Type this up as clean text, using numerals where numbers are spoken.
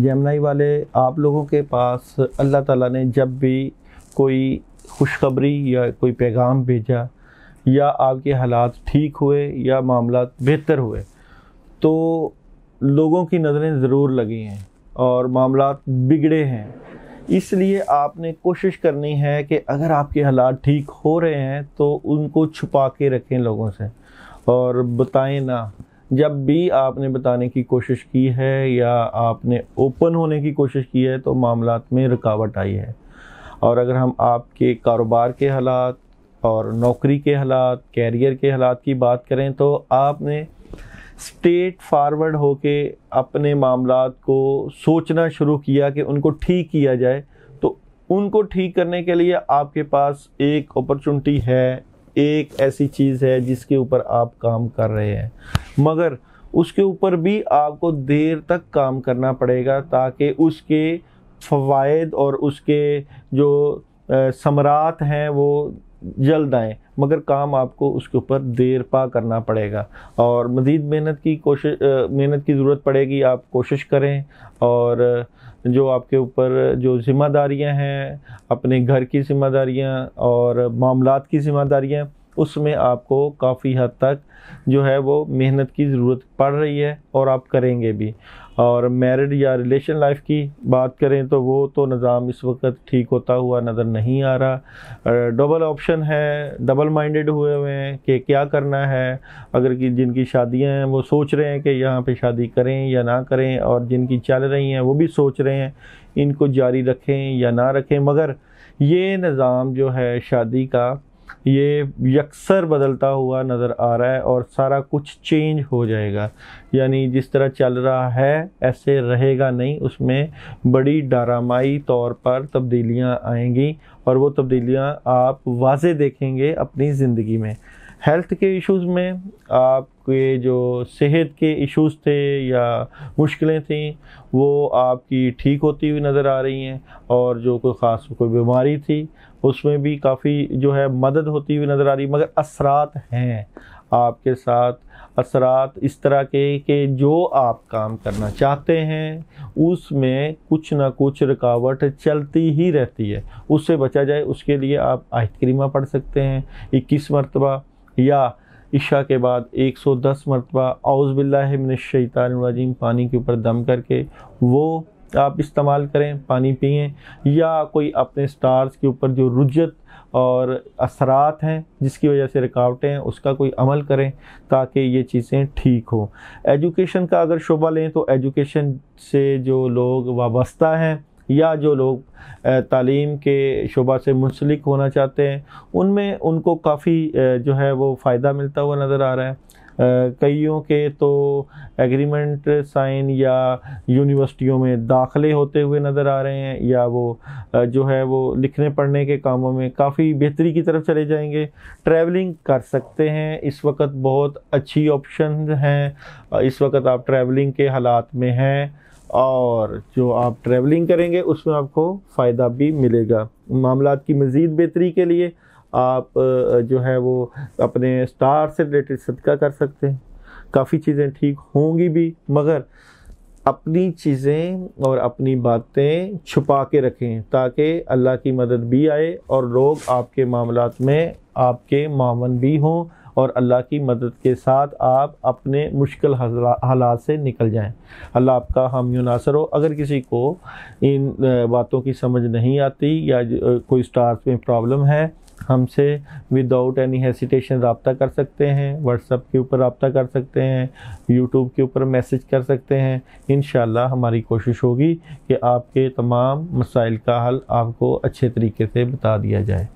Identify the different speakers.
Speaker 1: Gemini वाले, आप लोगों के पास अल्लाह ताला ने जब भी कोई खुशखबरी या कोई पैगाम भेजा या आपके हालात ठीक हुए या मामला बेहतर हुए तो लोगों की नज़रें ज़रूर लगी हैं और मामला बिगड़े हैं। इसलिए आपने कोशिश करनी है कि अगर आपके हालात ठीक हो रहे हैं तो उनको छुपा के रखें लोगों से और बताएं ना। जब भी आपने बताने की कोशिश की है या आपने ओपन होने की कोशिश की है तो मामलात में रुकावट आई है। और अगर हम आपके कारोबार के हालात और नौकरी के हालात, कैरियर के हालात की बात करें तो आपने स्ट्रेट फॉरवर्ड होके अपने मामलात को सोचना शुरू किया कि उनको ठीक किया जाए। तो उनको ठीक करने के लिए आपके पास एक अपॉर्चुनिटी है, एक ऐसी चीज़ है जिसके ऊपर आप काम कर रहे हैं, मगर उसके ऊपर भी आपको देर तक काम करना पड़ेगा ताकि उसके फ़वाइद और उसके जो समरात हैं वो जल्द आएँ, मगर काम आपको उसके ऊपर देर पा करना पड़ेगा और मज़ीद मेहनत की ज़रूरत पड़ेगी। आप कोशिश करें और जो आपके ऊपर जो ज़िम्मेदारियां हैं, अपने घर की ज़िम्मेदारियां और मामलात की ज़िम्मेदारियां, उसमें आपको काफ़ी हद तक जो है वो मेहनत की ज़रूरत पड़ रही है और आप करेंगे भी। और मैरिड या रिलेशन लाइफ की बात करें तो वो तो निज़ाम इस वक्त ठीक होता हुआ नज़र नहीं आ रहा। डबल ऑप्शन है, डबल माइंडेड हुए हैं कि क्या करना है। अगर कि जिनकी शादियां हैं वो सोच रहे हैं कि यहाँ पे शादी करें या ना करें, और जिनकी चल रही हैं वो भी सोच रहे हैं इनको जारी रखें या ना रखें। मगर ये निज़ाम जो है शादी का, ये यकसर बदलता हुआ नज़र आ रहा है और सारा कुछ चेंज हो जाएगा। यानी जिस तरह चल रहा है ऐसे रहेगा नहीं, उसमें बड़ी ड्रामाई तौर पर तब्दीलियां आएंगी और वो तब्दीलियां आप वाज़े देखेंगे अपनी ज़िंदगी में। हेल्थ के इश्यूज़ में आपके जो सेहत के इश्यूज़ थे या मुश्किलें थी वो आपकी ठीक होती हुई नज़र आ रही हैं, और जो कोई ख़ास कोई बीमारी थी उसमें भी काफ़ी जो है मदद होती हुई नज़र आ रही। मगर असरात हैं आपके साथ, असरात इस तरह के जो आप काम करना चाहते हैं उसमें कुछ ना कुछ रुकावट चलती ही रहती है। उससे बचा जाए उसके लिए आप आयत करीमा पढ़ सकते हैं 21 मरतबा, या इशा के बाद 110 मरतबा औज़ बिल्लाहि मिनश शैतानिर रजीम पानी के ऊपर दम करके वो आप इस्तेमाल करें, पानी पिएं। या कोई अपने स्टार्स के ऊपर जो रुजत और असरात हैं जिसकी वजह से रुकावटें हैं उसका कोई अमल करें ताकि ये चीज़ें ठीक हों। एजुकेशन का अगर शोबा लें तो एजुकेशन से जो लोग वाबस्ता हैं या जो लोग तालीम के शोबा से मुंसलिक होना चाहते हैं उनमें उनको काफ़ी जो है वो फ़ायदा मिलता हुआ नज़र आ रहा है। कईयों के तो एग्रीमेंट साइन या यूनिवर्सिटियों में दाखिले होते हुए नज़र आ रहे हैं, या वो जो है वो लिखने पढ़ने के कामों में काफ़ी बेहतरी की तरफ चले जाएंगे। ट्रैवलिंग कर सकते हैं, इस वक्त बहुत अच्छी ऑप्शन हैं। इस वक्त आप ट्रैवलिंग के हालात में हैं और जो आप ट्रैवलिंग करेंगे उसमें आपको फ़ायदा भी मिलेगा। मामलात की मज़ीद बेहतरी के लिए आप जो है वो अपने स्टार से रिलेटेड सदका कर सकते हैं, काफ़ी चीज़ें ठीक होंगी भी, मगर अपनी चीज़ें और अपनी बातें छुपा के रखें ताकि अल्लाह की मदद भी आए और लोग आपके मामलात में आपके मावन भी हों और अल्लाह की मदद के साथ आप अपने मुश्किल हालात से निकल जाएं। अल्लाह आपका हामी नासर हो। अगर किसी को इन बातों की समझ नहीं आती या कोई स्टार्स में प्रॉब्लम है, हमसे विदाउट एनी हेसिटेशन रब्ता कर सकते हैं। व्हाट्सएप के ऊपर रब्ता कर सकते हैं, यूट्यूब के ऊपर मैसेज कर सकते हैं। इंशाअल्लाह हमारी कोशिश होगी कि आपके तमाम मसाइल का हल आपको अच्छे तरीके से बता दिया जाए।